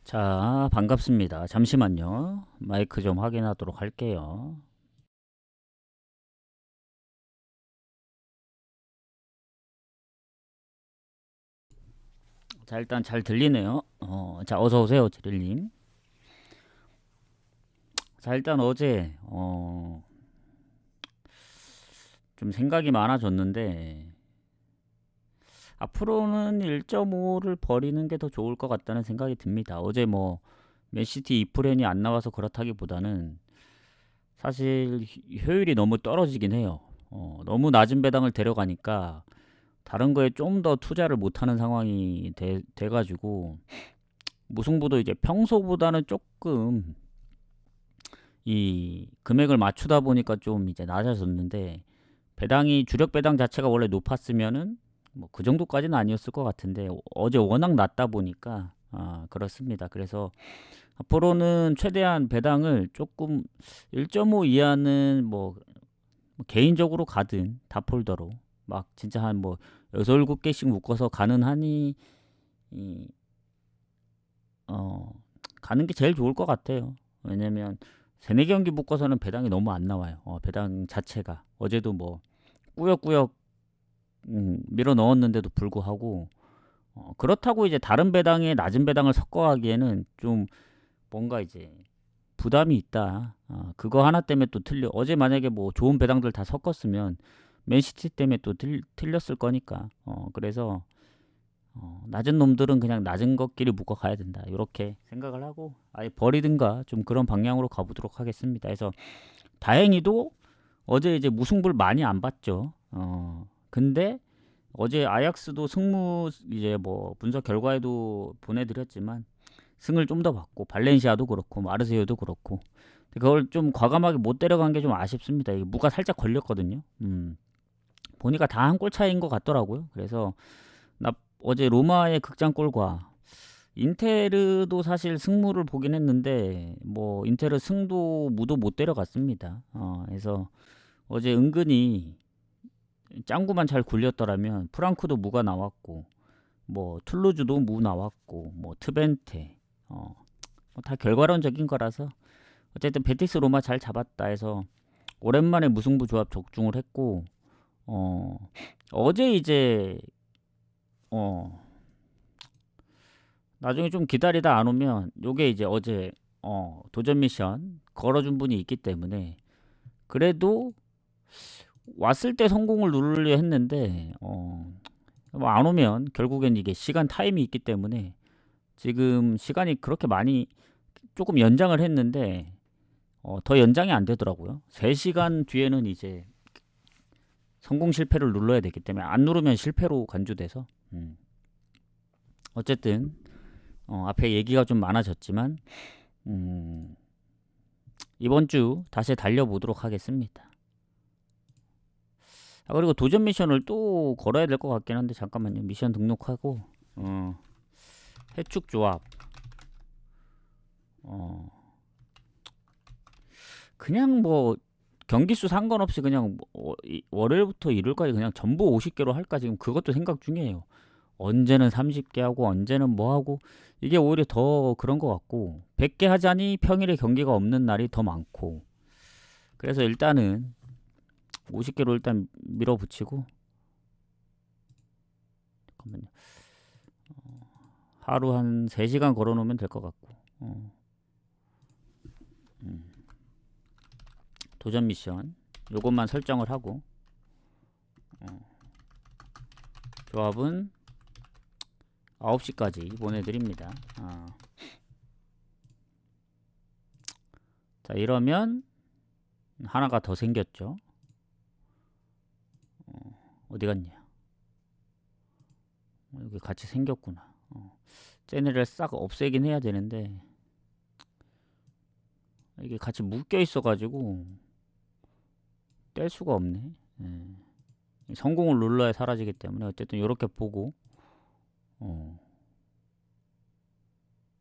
자, 반갑습니다. 잠시만요. 마이크 좀 확인하도록 할게요. 자, 일단 잘 들리네요. 자, 어서 오세요, 지릴님. 자, 일단 어제 좀 생각이 많아졌는데 앞으로는 1.5를 버리는 게 더 좋을 것 같다는 생각이 듭니다. 어제 뭐 맨시티 이프렌이 안 나와서 그렇다기보다는 사실 효율이 너무 떨어지긴 해요. 너무 낮은 배당을 데려가니까 다른 거에 좀 더 투자를 못하는 상황이 돼가지고 무승부도 이제 평소보다는 조금 이 금액을 맞추다 보니까 좀 이제 낮아졌는데 배당이 주력 배당 자체가 원래 높았으면은 뭐 그 정도까지는 아니었을 것 같은데 어제 워낙 낮다 보니까 그렇습니다. 그래서 앞으로는 최대한 배당을 조금 1.5 이하는 뭐 개인적으로 가든 다폴더로 막 진짜 한 뭐 6, 7개씩 묶어서 가는 한이 이, 어, 가는 게 제일 좋을 것 같아요. 왜냐면 세네 경기 묶어서는 배당이 너무 안 나와요. 배당 자체가 어제도 뭐 꾸역꾸역 밀어 넣었는데도 불구하고 그렇다고 이제 다른 배당에 낮은 배당을 섞어가기에는 좀 뭔가 이제 부담이 있다. 그거 하나 때문에 또 틀려. 어제 만약에 뭐 좋은 배당들 다 섞었으면 맨시티 때문에 또 틀렸을 거니까. 그래서 낮은 놈들은 그냥 낮은 것끼리 묶어 가야 된다. 이렇게 생각을 하고 아예 버리든가 좀 그런 방향으로 가보도록 하겠습니다. 그래서 다행히도 어제 이제 무승부를 많이 안 봤죠. 근데 어제 아약스도 승무 이제 뭐 분석 결과에도 보내드렸지만 승을 좀 더 봤고 발렌시아도 그렇고 마르세유도 그렇고 그걸 좀 과감하게 못 데려간 게 좀 아쉽습니다. 이게 무가 살짝 걸렸거든요. 보니까 다 한 골 차이인 것 같더라고요. 그래서 나 어제 로마의 극장골과 인테르도 사실 승무를 보긴 했는데 뭐 인테르 승도 무도 못 데려갔습니다. 그래서 어제 은근히 짱구만 잘 굴렸더라면 프랑크도 무가 나왔고 뭐 툴루즈도 무 나왔고 뭐 트벤테 다 결과론적인 거라서 어쨌든 베티스 로마 잘 잡았다 해서 오랜만에 무승부 조합 적중을 했고 어제 이제 어 나중에 좀 기다리다 안 오면 요게 이제 어제 도전 미션 걸어준 분이 있기 때문에 그래도 왔을 때 성공을 누르려 했는데 뭐안 오면 결국엔 이게 시간 타임이 있기 때문에 지금 시간이 그렇게 많이 조금 연장을 했는데 더 연장이 안 되더라고요. 3시간 뒤에는 이제 성공 실패를 눌러야 되기 때문에 안 누르면 실패로 간주돼서 어쨌든 앞에 얘기가 좀 많아졌지만 이번 주 다시 달려보도록 하겠습니다. 그리고 도전 미션을 또 걸어야 될 것 같긴 한데 잠깐만요. 미션 등록하고 해축 조합 그냥 뭐 경기수 상관없이 그냥 월요일부터 일요일까지 그냥 전부 50개로 할까 지금 그것도 생각 중이에요. 언제는 30개 하고 언제는 뭐 하고 이게 오히려 더 그런 것 같고 100개 하자니 평일에 경기가 없는 날이 더 많고 그래서 일단은 50개로 일단 밀어붙이고 잠깐만요. 하루 한 3시간 걸어놓으면 될 것 같고 도전 미션 요것만 설정을 하고 조합은 9시까지 보내드립니다. 자 이러면 하나가 더 생겼죠. 어디 갔냐? 여기 같이 생겼구나. 쟤네를 싹 없애긴 해야 되는데 이게 같이 묶여 있어가지고 뗄 수가 없네. 성공을 눌러야 사라지기 때문에 어쨌든 이렇게 보고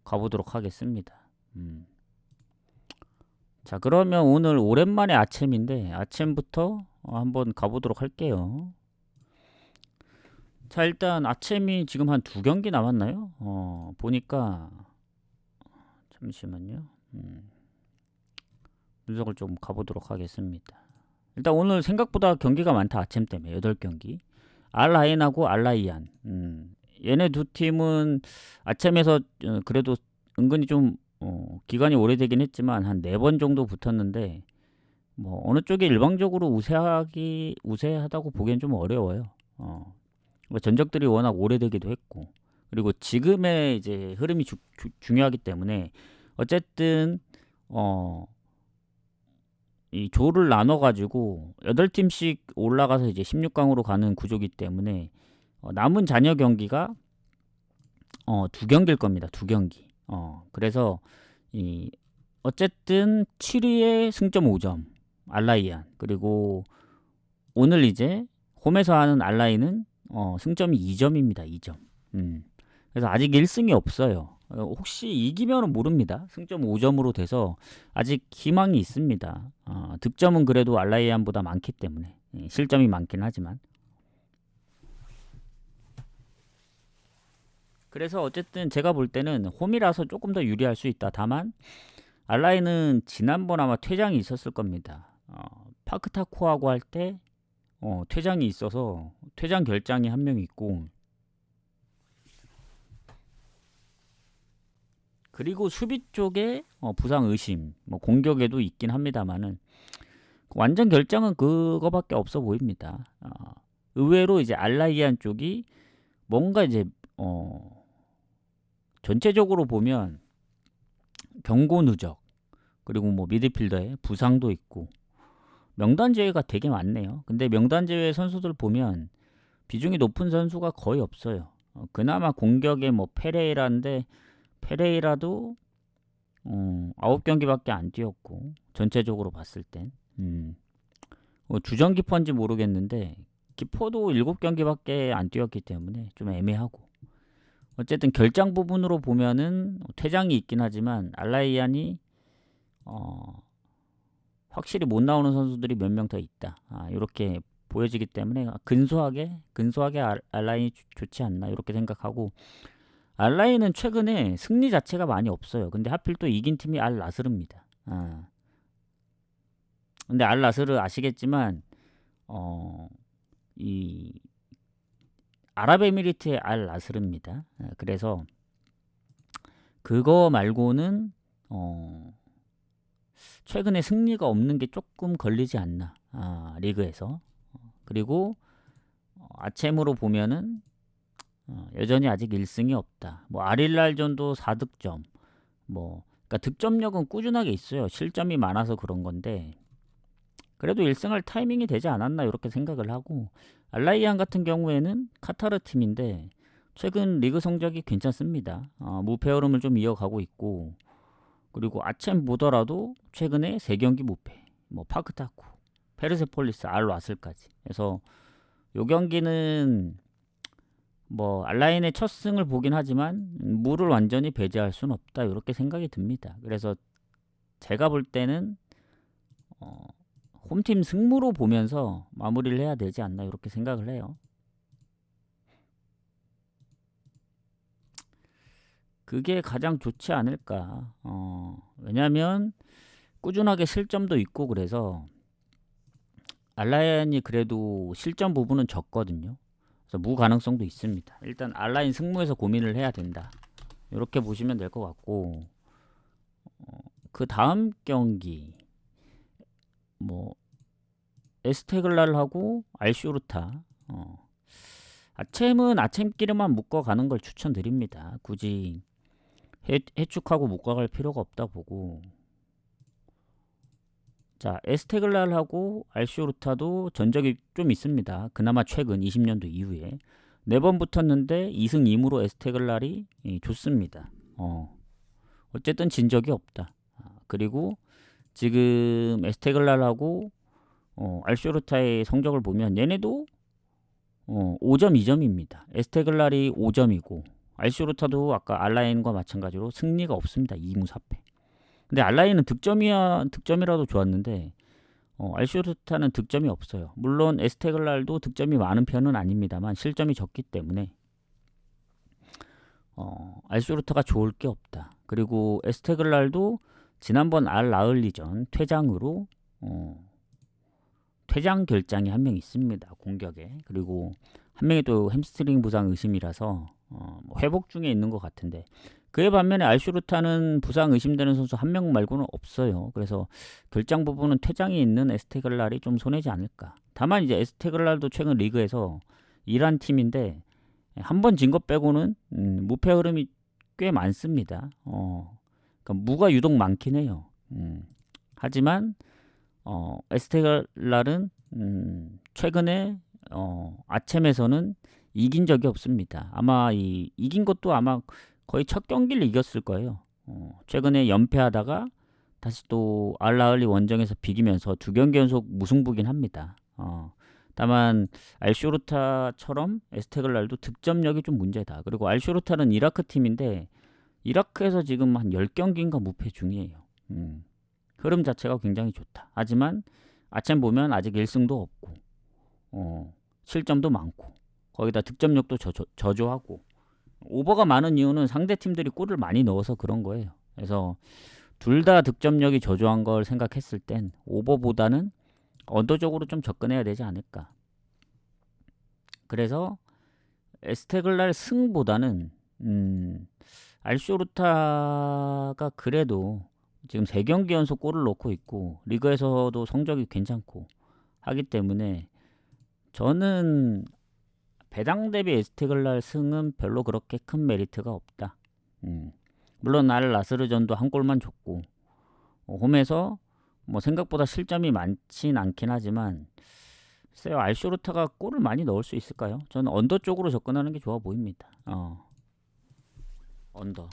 가보도록 하겠습니다. 자 그러면 오늘 오랜만에 아침인데 아침부터 한번 가보도록 할게요. 자 일단 아침이 지금 한 2경기 남았나요? 보니까 잠시만요. 분석을 좀 가보도록 하겠습니다. 일단 오늘 생각보다 경기가 많다. 아침 때문에 8경기. 알라인하고 알라이안. 얘네 두 팀은 아침에서 그래도 은근히 좀 기간이 오래되긴 했지만 한 4번 정도 붙었는데 뭐 어느 쪽이 일방적으로 우세하다고 보기엔 좀 어려워요. 뭐 전적들이 워낙 오래되기도 했고 그리고 지금의 이제 흐름이 중요하기 때문에 어쨌든 이 조를 나눠 가지고 8팀씩 올라가서 이제 16강으로 가는 구조기 때문에 남은 잔여 경기가 2경기일 겁니다. 2경기. 그래서 이 어쨌든 7위에 승점 5점 알라이안, 그리고 오늘 이제 홈에서 하는 알라이는 승점이 2점입니다. 2점. 그래서 아직 1승이 없어요. 혹시 이기면 모릅니다. 승점 5점으로 돼서 아직 희망이 있습니다. 득점은 그래도 알라이안보다 많기 때문에 실점이 많긴 하지만, 그래서 어쨌든 제가 볼 때는 홈이라서 조금 더 유리할 수 있다. 다만 알라이는 지난번 아마 퇴장이 있었을 겁니다. 파크타코하고 할 때 퇴장이 있어서 퇴장 결장이 한 명 있고, 그리고 수비 쪽에 부상 의심, 뭐 공격에도 있긴 합니다만은 완전 결장은 그거밖에 없어 보입니다. 의외로 이제 알라이안 쪽이 뭔가 이제 전체적으로 보면 경고 누적, 그리고 뭐 미드필더에 부상도 있고 명단 제외가 되게 많네요. 근데 명단 제외 선수들 보면 비중이 높은 선수가 거의 없어요. 그나마 공격에 뭐 페레이라인데 페레이라도 9경기밖에 안 뛰었고 전체적으로 봤을 땐 주전 키퍼인지 모르겠는데 키퍼도 7경기밖에 안 뛰었기 때문에 좀 애매하고, 어쨌든 결장 부분으로 보면은 퇴장이 있긴 하지만 알라이안이 확실히 못 나오는 선수들이 몇 명 더 있다. 이렇게 보여지기 때문에 근소하게 알라인이 좋지 않나 이렇게 생각하고, 알라인은 최근에 승리 자체가 많이 없어요. 근데 하필 또 이긴 팀이 알나스르입니다. 근데 알나스르 아시겠지만 이 아랍에미리트의 알나스르입니다. 그래서 그거 말고는 최근에 승리가 없는 게 조금 걸리지 않나, 리그에서. 그리고 아챔으로 보면은 여전히 아직 1승이 없다. 뭐 아릴랄전도 4득점. 뭐 그러니까 득점력은 꾸준하게 있어요. 실점이 많아서 그런 건데 그래도 1승할 타이밍이 되지 않았나 이렇게 생각을 하고, 알라이안 같은 경우에는 카타르 팀인데 최근 리그 성적이 괜찮습니다. 무패 흐름을 좀 이어가고 있고, 그리고 아챔 보더라도 최근에 3경기 무패. 뭐 파크타쿠, 페르세폴리스, 알와슬까지. 그래서 요 경기는 뭐 알라인의 첫 승을 보긴 하지만 무를 완전히 배제할 수는 없다 이렇게 생각이 듭니다. 그래서 제가 볼 때는 홈팀 승무로 보면서 마무리를 해야 되지 않나 이렇게 생각을 해요. 그게 가장 좋지 않을까. 왜냐면 꾸준하게 실점도 있고 그래서 알라인이 그래도 실점 부분은 적거든요. 그래서 무 가능성도 있습니다. 일단 알라인 승무에서 고민을 해야 된다. 이렇게 보시면 될 것 같고, 그 다음 경기 뭐 에스테글랄하고 알쇼르타. 아챔은 아챔끼리만 묶어가는 걸 추천드립니다. 굳이 해축하고 묶어갈 필요가 없다 보고. 자, 에스테글랄하고 알쇼르타도 전적이 좀 있습니다. 그나마 최근 20년도 이후에 4번 붙었는데 2승 2무로 에스테글랄이 좋습니다. 어쨌든 진 적이 없다. 그리고 지금 에스테글랄하고 알쇼르타의 성적을 보면 얘네도 5점 2점입니다. 에스테글랄이 5점이고 알쇼르타도 아까 알라인과 마찬가지로 승리가 없습니다. 2무 4패. 근데 알라인은 득점이라도 좋았는데 알쇼르타는 득점이 없어요. 물론 에스테글랄도 득점이 많은 편은 아닙니다만 실점이 적기 때문에 알쇼루타가 좋을 게 없다. 그리고 에스테글랄도 지난번 알 라흘리전 퇴장으로 퇴장 결장이 한 명 있습니다. 공격에. 그리고 한 명이 또 햄스트링 부상 의심이라서 뭐 회복 중에 있는 것 같은데, 그에 반면에 알쇼루타는 부상 의심되는 선수 한 명 말고는 없어요. 그래서 결장 부분은 퇴장이 있는 에스테글랄이 좀 손해지 않을까. 다만 이제 에스테글랄도 최근 리그에서 이란 팀인데 한 번 진 것 빼고는 무패 흐름이 꽤 많습니다. 그러니까 무가 유독 많긴 해요. 하지만 에스테글랄은 최근에 아츬에서는 이긴 적이 없습니다. 아마 이긴 것도 아마 거의 첫 경기를 이겼을 거예요. 최근에 연패하다가 다시 또 알라흘리 원정에서 비기면서 두 경기 연속 무승부긴 합니다. 다만 알쇼루타처럼 에스테글랄도 득점력이 좀 문제다. 그리고 알쇼루타는 이라크 팀인데 이라크에서 지금 한 10경기인가 무패 중이에요. 흐름 자체가 굉장히 좋다. 하지만 아츬 보면 아직 1승도 없고 실점도 많고 거기다 득점력도 저조하고, 오버가 많은 이유는 상대 팀들이 골을 많이 넣어서 그런 거예요. 그래서 둘 다 득점력이 저조한 걸 생각했을 땐 오버보다는 언더적으로 좀 접근해야 되지 않을까. 그래서 에스테글랄 승보다는 알쇼루타가 그래도 지금 3경기 연속 골을 넣고 있고 리그에서도 성적이 괜찮고 하기 때문에 저는 배당 대비 에스테글랄 승은 별로 그렇게 큰 메리트가 없다. 물론 알 나스르전도 한 골만 줬고 홈에서 뭐 생각보다 실점이 많진 않긴 하지만 글쎄요, 알쇼루타가 골을 많이 넣을 수 있을까요? 저는 언더 쪽으로 접근하는 게 좋아 보입니다. 언더.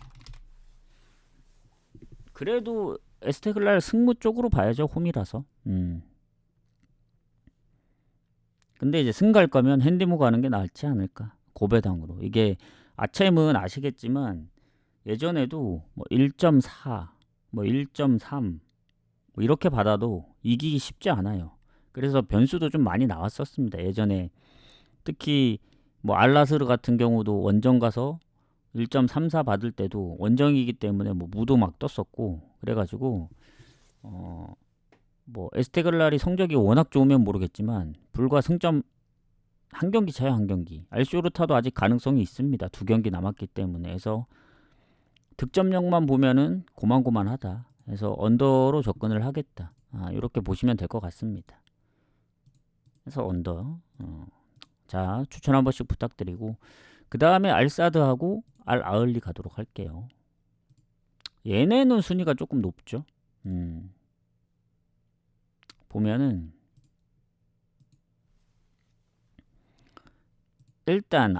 그래도 에스테글랄 승무 쪽으로 봐야죠. 홈이라서. 근데 이제 승 갈 거면 핸디무 가는 게 낫지 않을까. 고배당으로. 이게 아츬은 아시겠지만 예전에도 뭐 1.4, 뭐 1.3 뭐 이렇게 받아도 이기기 쉽지 않아요. 그래서 변수도 좀 많이 나왔었습니다. 예전에 특히 뭐 알라스르 같은 경우도 원정 가서 1.34 받을 때도 원정이기 때문에 뭐 무도 막 떴었고 그래가지고 뭐 에스테글랄이 성적이 워낙 좋으면 모르겠지만 불과 승점 한 경기 차야. 한 경기. 알쇼루타도 아직 가능성이 있습니다. 2경기 남았기 때문에. 그래서 득점력만 보면은 고만고만하다. 그래서 언더로 접근을 하겠다. 이렇게 보시면 될 것 같습니다. 그래서 언더. 자, 추천 한 번씩 부탁드리고 그 다음에 알사드하고 알아흘리 가도록 할게요. 얘네는 순위가 조금 높죠. 보면은 일단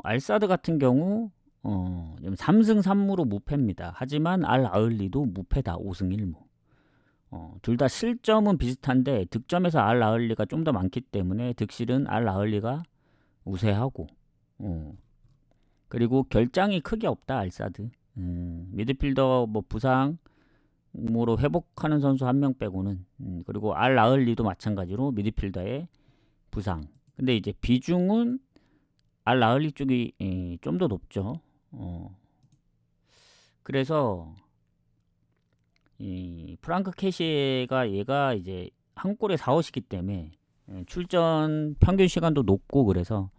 알사드 같은 경우 3승 3무로 무패입니다. 하지만 알아흘리도 무패다. 5승 1무. 둘 다 실점은 비슷한데 득점에서 알아흘리가 좀 더 많기 때문에 득실은 알아흘리가 우세하고 그리고 결장이 크게 없다. 알사드. 미드필더 뭐 부상으로 회복하는 선수 한 명 빼고는 그리고 알아흘리도 마찬가지로 미드필더의 부상. 근데 이제 비중은 알아흘리 쪽이 좀 더 높죠. 그래서 이 프랑크 캐시가 얘가 이제 한 골에 4호시기 때문에 출전 평균 시간도 높고 그래서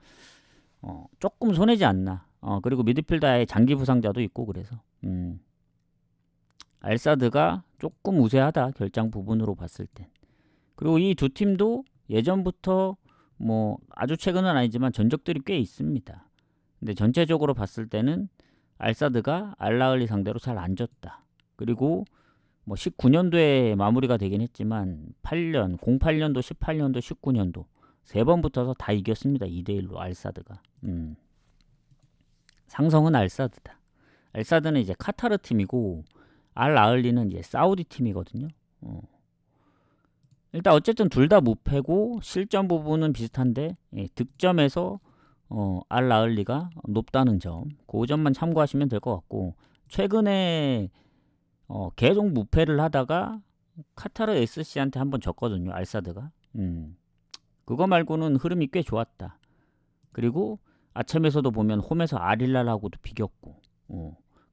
조금 손해지 않나. 그리고 미드필더에 장기 부상자도 있고 그래서 알사드가 조금 우세하다. 결장 부분으로 봤을 땐. 그리고 이 두 팀도 예전부터 뭐 아주 최근은 아니지만 전적들이 꽤 있습니다. 근데 전체적으로 봤을 때는 알사드가 알라흘리 상대로 잘 안 졌다. 그리고 뭐 19년도에 마무리가 되긴 했지만 08년도, 18년도, 19년도 세 번 붙어서 다 이겼습니다. 2대1로 알사드가. 상성은 알사드다. 알사드는 이제 카타르 팀이고 알아흘리는 이제 사우디 팀이거든요. 일단 어쨌든 둘 다 무패고 실점 부분은 비슷한데 득점에서 알아흘리가 높다는 점, 그 점만 참고하시면 될 것 같고 최근에 계속 무패를 하다가 카타르 SC한테 한번 졌거든요. 알사드가. 그거 말고는 흐름이 꽤 좋았다. 그리고 아쳔에서도 보면 홈에서 아릴랄하고도 비겼고,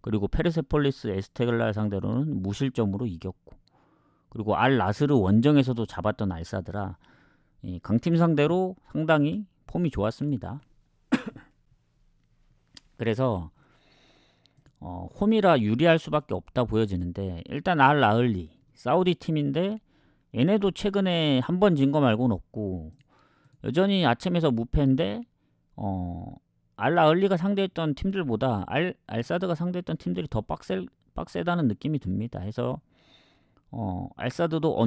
그리고 페르세폴리스 에스테글랄 상대로는 무실점으로 이겼고, 그리고 알 나스르 원정에서도 잡았던 알사드라 이 강팀 상대로 상당히 폼이 좋았습니다. 그래서 홈이라 유리할 수밖에 없다 보여지는데, 일단 알 아흘리 사우디 팀인데 얘네도 최근에 한 번 진 거 말고는 없고 여전히 아침에서 무패인데 알 아흘리가 상대했던 팀들보다 알사드가 상대했던 팀들이 더 빡세다는 느낌이 듭니다. 해서 알사드도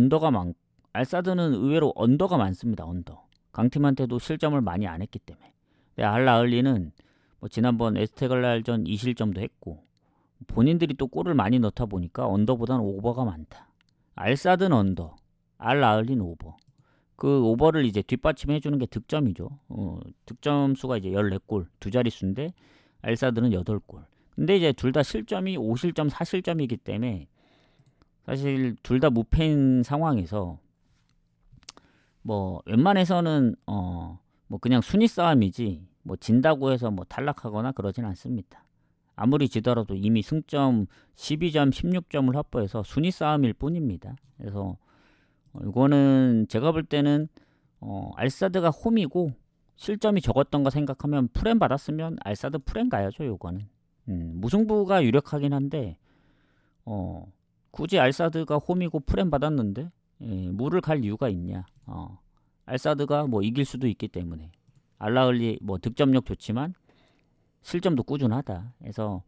알사드는 의외로 언더가 많습니다. 언더. 강팀한테도 실점을 많이 안 했기 때문에. 근데 알 아흘리는 뭐 지난번 에스테글랄전 2실점도 했고 본인들이 또 골을 많이 넣다 보니까 언더보다는 오버가 많다. 알사드는 언더, 알 아흘리는 오버. 그 오버를 이제 뒷받침해 주는 게 득점이죠. 득점 수가 이제 14골, 두 자릿수인데 알사드는 8골. 근데 이제 둘 다 실점이 5실점, 4실점이기 때문에 사실 둘 다 무패인 상황에서 뭐 웬만해서는 뭐 그냥 순위 싸움이지 뭐 진다고 해서 뭐 탈락하거나 그러진 않습니다. 아무리 지더라도 이미 승점 12점, 16점을 확보해서 순위 싸움일 뿐입니다. 그래서 이거는 제가 볼 때는 알사드가 홈이고 실점이 적었던 거 생각하면 프렘 받았으면 알사드 프렘 가야죠. 요거는 무승부가 유력하긴 한데 굳이 알사드가 홈이고 프렘 받았는데 무를 갈 이유가 있냐. 알사드가 뭐 이길 수도 있기 때문에. 알라흘리 뭐 득점력 좋지만 실점도 꾸준하다. 그래서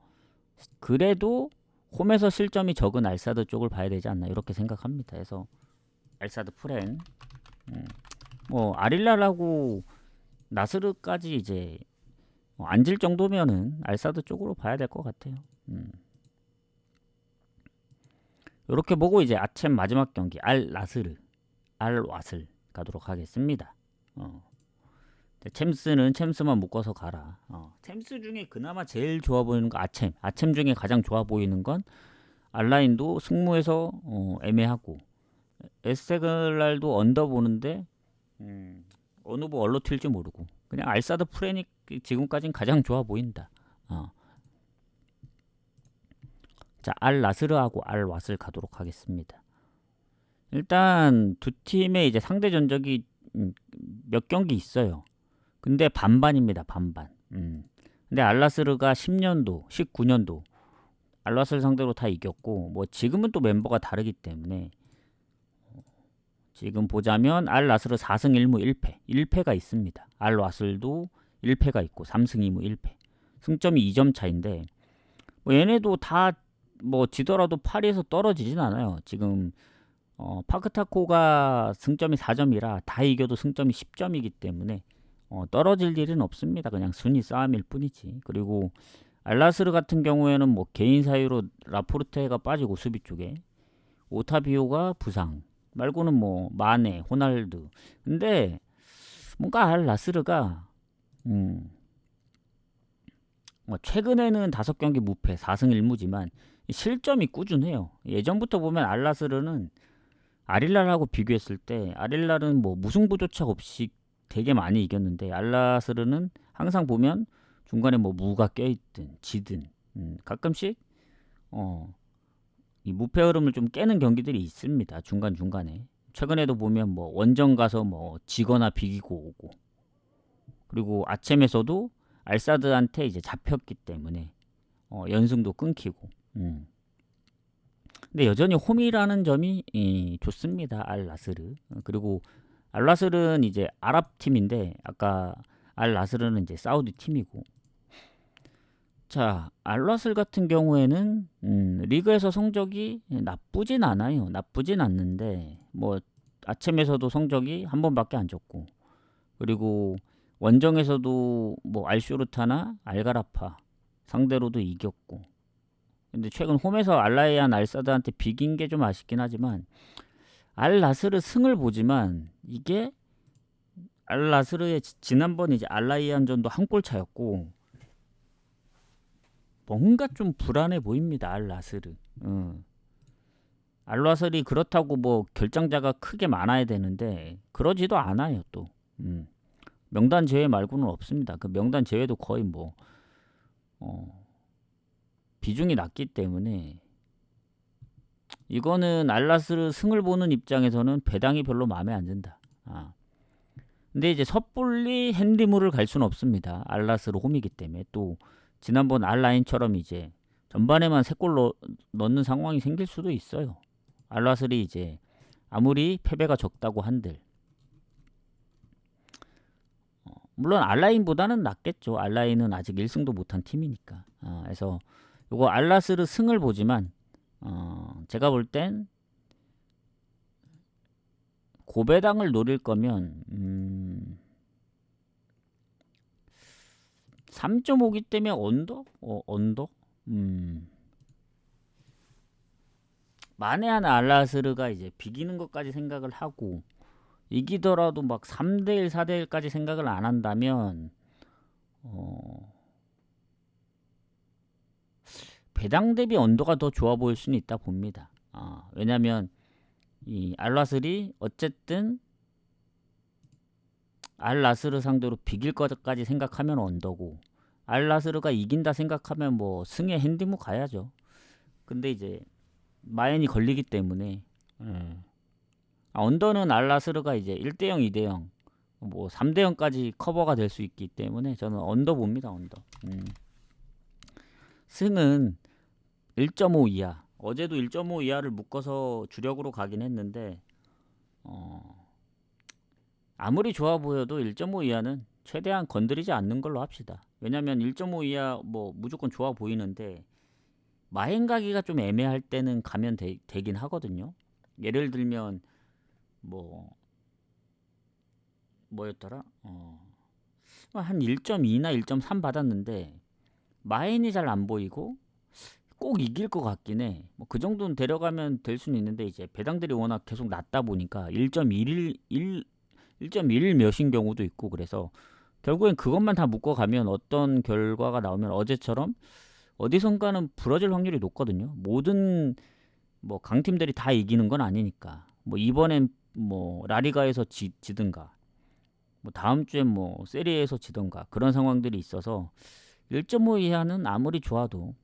그래도 홈에서 실점이 적은 알사드 쪽을 봐야 되지 않나 이렇게 생각합니다. 그래서 알사드 프렌 뭐 아릴랄하고 나스르까지 이제 앉을 정도면은 알사드 쪽으로 봐야 될 것 같아요. 이렇게 보고 이제 아침 마지막 경기 알 나스르 알 와슬 가도록 하겠습니다. 챔스는 챔스만 묶어서 가라. 챔스 중에 그나마 제일 좋아 보이는 거 아챔 중에 가장 좋아 보이는 건 알라인도 승무에서 애매하고 에스테글랄도 언더 보는데 어느 부 얼로 튈지 모르고 그냥 알사드 프레닉 지금까지는 가장 좋아 보인다. 자, 알 나스르하고 알 왓을 가도록 하겠습니다. 일단 두 팀의 이제 상대 전적이 몇 경기 있어요. 근데 반반입니다. 반반. 근데 알나스르가 10년도, 19년도 알라슬 상대로 다 이겼고 뭐 지금은 또 멤버가 다르기 때문에 지금 보자면 알나스르 4승 1무 1패 1패가 있습니다. 알와슬도 1패가 있고 3승 2무 1패 승점이 2점 차인데 뭐 얘네도 다 뭐 지더라도 파리에서 떨어지진 않아요. 지금 파크타코가 승점이 4점이라 다 이겨도 승점이 10점이기 때문에 떨어질 일은 없습니다. 그냥 순위 싸움일 뿐이지. 그리고 알라스르 같은 경우에는 뭐 개인 사유로 라포르테가 빠지고 수비 쪽에 오타비오가 부상 말고는 뭐 마네, 호날두. 근데 뭔가 알라스르가 뭐 최근에는 5경기 무패 4승 1무지만 실점이 꾸준해요. 예전부터 보면 알라스르는 아릴랄하고 비교했을 때 아릴랄은 뭐 무승부조차 없이 되게 많이 이겼는데 알라스르는 항상 보면 중간에 뭐 무가 껴있든 지든 가끔씩 이 무패 흐름을 좀 깨는 경기들이 있습니다. 중간중간에. 최근에도 보면 뭐 원정 가서 뭐 지거나 비기고 오고 그리고 아쳔에서도 알사드한테 이제 잡혔기 때문에 연승도 끊기고 근데 여전히 홈이라는 점이 좋습니다. 알나스르. 그리고 알나스르는 이제 아랍 팀인데 아까 알나스르는 이제 사우디 팀이고 자 알나스르 같은 경우에는 리그에서 성적이 나쁘진 않아요. 나쁘진 않는데 뭐 아쳔에서도 성적이 한 번밖에 안 졌고 그리고 원정에서도 뭐 알쇼르타나 알가라파 상대로도 이겼고 근데 최근 홈에서 알라이안 알사드한테 비긴 게 좀 아쉽긴 하지만 알나스르 승을 보지만 이게 알나스르의 지난번 이제 알라이안전도 한 골 차였고 뭔가 좀 불안해 보입니다. 알나스르. 알나스르이 그렇다고 뭐 결장자가 크게 많아야 되는데 그러지도 않아요 또. 명단 제외 말고는 없습니다. 그 명단 제외도 거의 뭐 비중이 낮기 때문에 이거는 알라스르 승을 보는 입장에서는 배당이 별로 마음에 안 든다. 근데 이제 섣불리 핸디물을 갈 수는 없습니다. 알라스르 홈이기 때문에. 또 지난번 알라인처럼 이제 전반에만 3골 넣는 상황이 생길 수도 있어요. 알라스르이 이제 아무리 패배가 적다고 한들 물론 알라인보다는 낫겠죠. 알라인은 아직 1승도 못한 팀이니까. 그래서 요거 알라스르 승을 보지만 제가 볼 땐 고배당을 노릴 거면 3.5기 때문에 언더? 언더? 만에 하나 알라스르가 이제 비기는 것까지 생각을 하고 이기더라도 막 3대1, 4대1까지 생각을 안 한다면 배당 대비 언더가 더 좋아 보일 수는 있다 봅니다. 왜냐면 이 알라스르이 어쨌든 알라스르 상대로 비길 것까지 생각하면 언더고 알라스르가 이긴다 생각하면 뭐 승에 핸디무 가야죠. 근데 이제 마엔이 걸리기 때문에 언더는 알라스르가 이제 1대0, 2대0 뭐 3대0까지 커버가 될 수 있기 때문에 저는 언더 봅니다. 언더. 승은 1.5 이하. 어제도 1.5 이하를 묶어서 주력으로 가긴 했는데 아무리 좋아 보여도 1.5 이하는 최대한 건드리지 않는 걸로 합시다. 왜냐면 1.5 이하 뭐 무조건 좋아 보이는데 마행 가기가 좀 애매할 때는 가면 되긴 하거든요. 예를 들면 뭐였더라? 한 1.2나 1.3 받았는데 마인이 잘 안 보이고 꼭 이길 것 같긴 해. 뭐 그 정도는 데려가면 될 수는 있는데 이제 배당들이 워낙 계속 낮다 보니까 1.1 몇인 경우도 있고 그래서 결국엔 그것만 다 묶어가면 어떤 결과가 나오면 어제처럼 어디선가는 부러질 확률이 높거든요. 모든 뭐 강팀들이 다 이기는 건 아니니까. 뭐 이번엔 뭐 라리가에서 지든가 뭐 다음 주엔 뭐 세리에에서 지든가 그런 상황들이 있어서 1.5 이하는 아무리 좋아도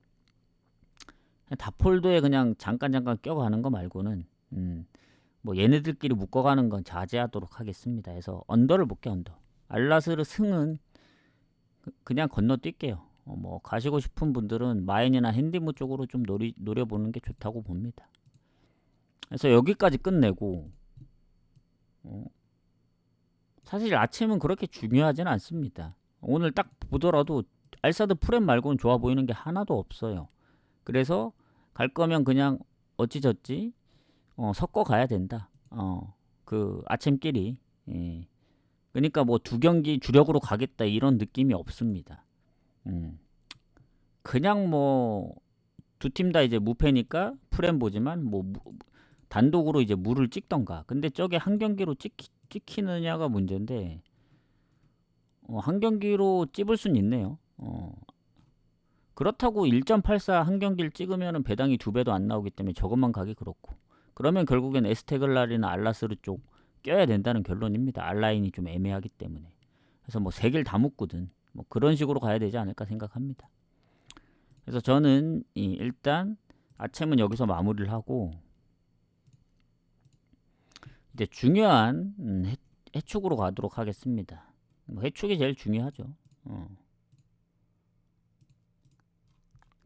다폴도에 그냥 잠깐 껴가는 거 말고는 뭐 얘네들끼리 묶어가는 건 자제하도록 하겠습니다. 그래서 언더를 볼게. 언더. 알라스르 승은 그냥 건너뛸게요. 뭐 가시고 싶은 분들은 마인이나 핸디무 쪽으로 좀 노려보는 게 좋다고 봅니다. 그래서 여기까지 끝내고 사실 아침은 그렇게 중요하진 않습니다. 오늘 딱 보더라도 알사드 프렘 말고는 좋아 보이는 게 하나도 없어요. 그래서 갈 거면 그냥 어찌저찌 섞어 가야 된다. 그 아침끼리. 예. 그러니까 뭐 2경기 주력으로 가겠다 이런 느낌이 없습니다. 그냥 뭐 두 팀 다 이제 무패니까 프렘 보지만 뭐 단독으로 이제 물을 찍던가. 근데 저게 한 경기로 찍히느냐가 문제인데 한 경기로 찝을 순 있네요. 그렇다고 1.84 한 경기를 찍으면 배당이 2배도 안 나오기 때문에 저것만 가기 그렇고 그러면 결국엔 에스테글랄이나 알라스르 쪽 껴야 된다는 결론입니다. 알라인이 좀 애매하기 때문에. 그래서 뭐 3개를 다 묶거든 뭐 그런 식으로 가야 되지 않을까 생각합니다. 그래서 저는 일단 아침은 여기서 마무리를 하고 이제 중요한 해축으로 가도록 하겠습니다. 뭐 해축이 제일 중요하죠.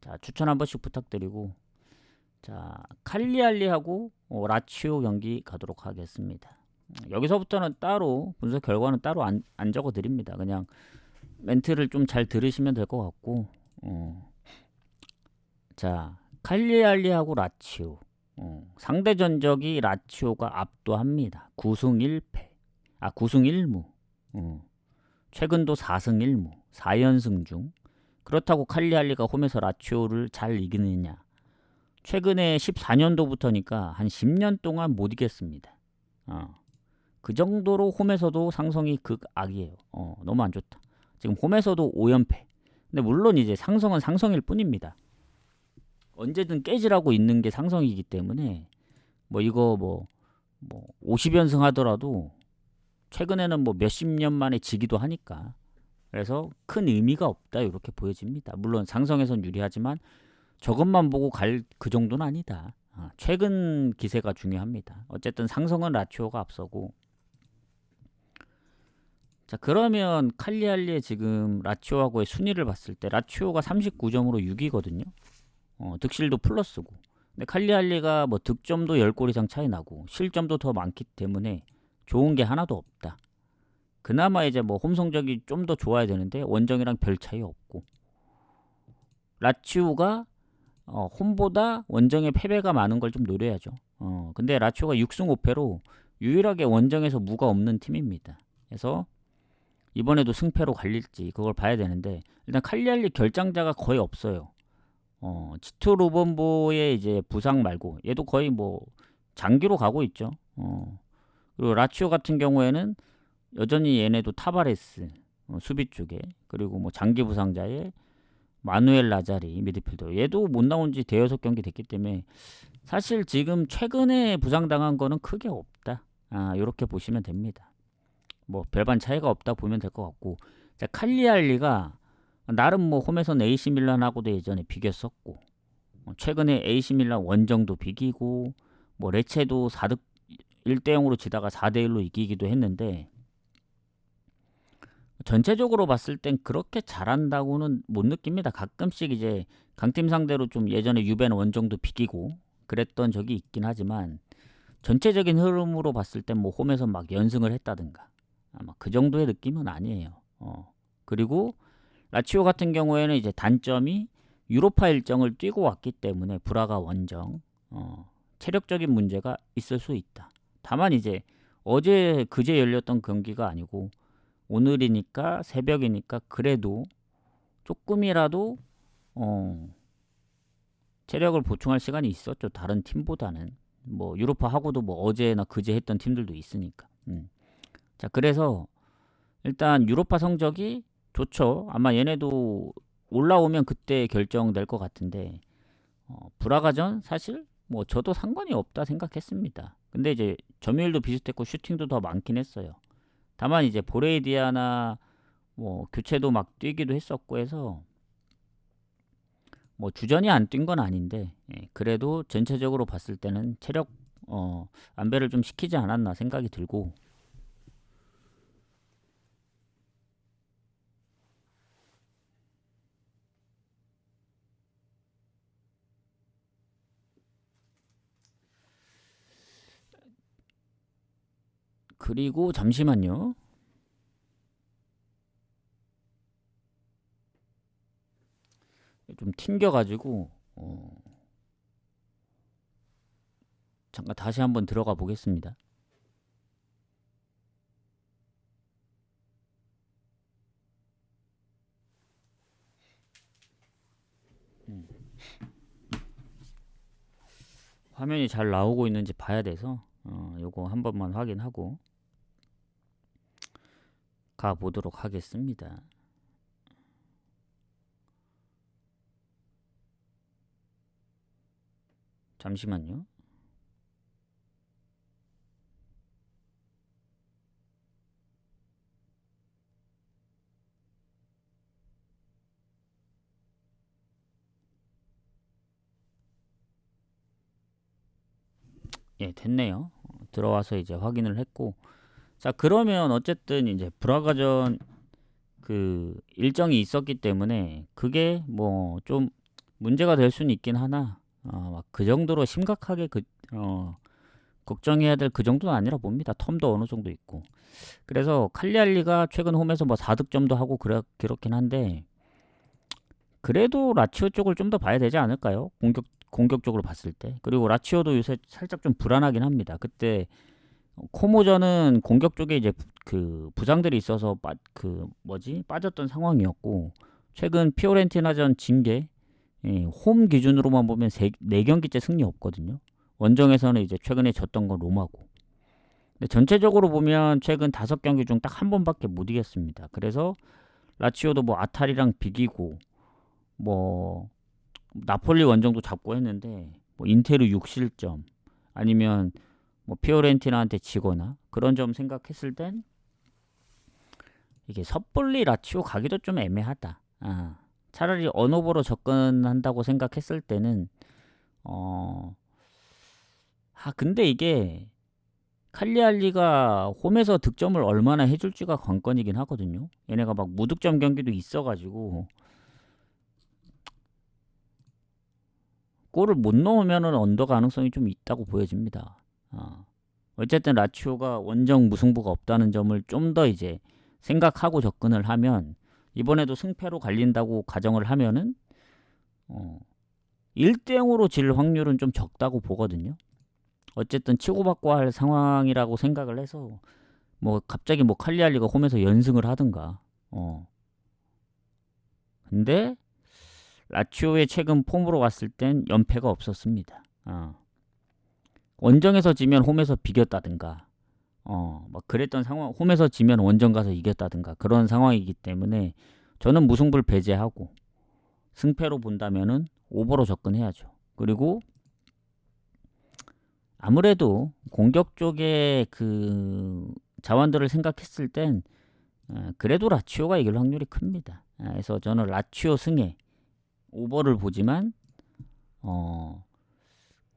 자, 추천 한 번씩 부탁드리고 자, 칼리알리하고 라치오 경기 가도록 하겠습니다. 여기서부터는 따로 분석 결과는 따로 안 적어 드립니다. 그냥 멘트를 좀 잘 들으시면 될 것 같고 자, 칼리알리하고 라치오 상대 전적이 라치오가 압도합니다. 9승 1패 9승 1무 최근도 4승 1무 4연승 중 그렇다고 칼리알리가 홈에서 라치오를 잘 이기느냐 최근에 14년도부터니까 한 10년 동안 못 이겼습니다. 그 정도로 홈에서도 상성이 극악이에요. 너무 안 좋다. 지금 홈에서도 5연패. 근데 물론 이제 상성은 상성일 뿐입니다. 언제든 깨지라고 있는 게 상성이기 때문에 뭐 이거 뭐 50연승 하더라도 최근에는 뭐 몇십 년 만에 지기도 하니까 그래서 큰 의미가 없다 이렇게 보여집니다. 물론 상성에선 유리하지만 저것만 보고 갈 그 정도는 아니다. 최근 기세가 중요합니다. 어쨌든 상성은 라치오가 앞서고 자 그러면 칼리할리의 지금 라치오하고의 순위를 봤을 때 라치오가 39점으로 6위거든요. 득실도 플러스고 근데 칼리할리가 뭐 득점도 10골 이상 차이 나고 실점도 더 많기 때문에 좋은 게 하나도 없다. 그나마 이제 뭐 홈 성적이 좀 더 좋아야 되는데 원정이랑 별 차이 없고 라치오가 홈보다 원정의 패배가 많은 걸 좀 노려야죠. 근데 라치오가 6승 5패로 유일하게 원정에서 무가 없는 팀입니다. 그래서 이번에도 승패로 갈릴지 그걸 봐야 되는데 일단 칼리할리 결장자가 거의 없어요. 치토 로본보의 이제 부상 말고 얘도 거의 뭐 장기로 가고 있죠. 그리고 라치오 같은 경우에는 여전히 얘네도 타바레스 수비 쪽에 그리고 뭐 장기 부상자의 마누엘 라자리 미드필더 얘도 못 나온 지 대여섯 경기 됐기 때문에 사실 지금 최근에 부상당한 거는 크게 없다. 이렇게 보시면 됩니다. 뭐 별반 차이가 없다 보면 될 것 같고 자 칼리할리가 나름 뭐 홈에서는 AC 밀란하고도 예전에 비겼었고 최근에 AC 밀란 원정도 비기고 뭐 레체도 4득 1대0으로 지다가 4대1로 이기기도 했는데 전체적으로 봤을 땐 그렇게 잘한다고는 못 느낍니다. 가끔씩 이제 강팀 상대로 좀 예전에 유벤 원정도 비기고 그랬던 적이 있긴 하지만 전체적인 흐름으로 봤을 땐 뭐 홈에서 막 연승을 했다든가 아마 그 정도의 느낌은 아니에요. 그리고 라치오 같은 경우에는 이제 단점이 유로파 일정을 뛰고 왔기 때문에 브라가 원정 체력적인 문제가 있을 수 있다. 다만 이제 어제 그제 열렸던 경기가 아니고 오늘이니까 새벽이니까 그래도 조금이라도 체력을 보충할 시간이 있었죠. 다른 팀보다는 뭐 유로파하고도 뭐 어제나 그제 했던 팀들도 있으니까. 자 그래서 일단 유로파 성적이 좋죠. 아마 얘네도 올라오면 그때 결정될 것 같은데 브라가전 사실 뭐 저도 상관이 없다 생각했습니다. 근데 이제 점유율도 비슷했고 슈팅도 더 많긴 했어요. 다만 이제 보레이디아나 뭐 교체도 막 뛰기도 했었고 해서 뭐 주전이 안 뛴 건 아닌데 그래도 전체적으로 봤을 때는 체력 안배를 좀 시키지 않았나 생각이 들고 그리고 잠시만요. 좀 튕겨가지고 잠깐 다시 한번 들어가 보겠습니다. 화면이 잘 나오고 있는지 봐야 돼서 요거 한 번만 확인하고 가보도록 하겠습니다. 잠시만요. 예, 됐네요. 들어와서 이제 확인을 했고 자 그러면 어쨌든 이제 브라가전 그 일정이 있었기 때문에 그게 뭐 좀 문제가 될 수는 있긴 하나 막 그 정도로 심각하게 걱정해야 될 그 정도는 아니라 봅니다. 텀도 어느 정도 있고 그래서 칼리할리가 최근 홈에서 뭐 4득점도 하고 그렇긴 한데 그래도 라치오 쪽을 좀 더 봐야 되지 않을까요? 공격적으로 봤을 때 그리고 라치오도 요새 살짝 좀 불안하긴 합니다. 그때 코모전은 공격 쪽에 이제 그 부상들이 있어서 빠졌던 상황이었고 최근 피오렌티나전 진게 홈 기준으로만 보면 4경기째 승리 없거든요. 원정에서는 이제 최근에 졌던 건 로마고 근데 전체적으로 보면 최근 5경기 중 딱 한 번밖에 못 이겼습니다. 그래서 라치오도 뭐 아탈이랑 비기고 뭐 나폴리 원정도 잡고 했는데 뭐 인테르 6실점 아니면 뭐 피오렌티나한테 지거나 그런 점 생각했을 땐 이게 섣불리 라치오 가기도 좀 애매하다. 차라리 언오버로 접근한다고 생각했을 때는 근데 이게 칼리알리가 홈에서 득점을 얼마나 해줄지가 관건이긴 하거든요. 얘네가 막 무득점 경기도 있어가지고 골을 못 넣으면은 언더 가능성이 좀 있다고 보여집니다. 어쨌든 라치오가 원정 무승부가 없다는 점을 좀 더 이제 생각하고 접근을 하면 이번에도 승패로 갈린다고 가정을 하면은 1대0으로 질 확률은 좀 적다고 보거든요. 어쨌든 치고받고 할 상황이라고 생각을 해서 뭐 갑자기 뭐 칼리알리가 홈에서 연승을 하든가 근데 라치오의 최근 폼으로 봤을 땐 연패가 없었습니다. 원정에서 지면 홈에서 비겼다든가 막 그랬던 상황, 홈에서 지면 원정 가서 이겼다든가 그런 상황이기 때문에 저는 무승부를 배제하고 승패로 본다면은 오버로 접근해야죠. 그리고 아무래도 공격 쪽에 그 자원들을 생각했을 땐 그래도 라치오가 이길 확률이 큽니다. 그래서 저는 라치오 승에 오버를 보지만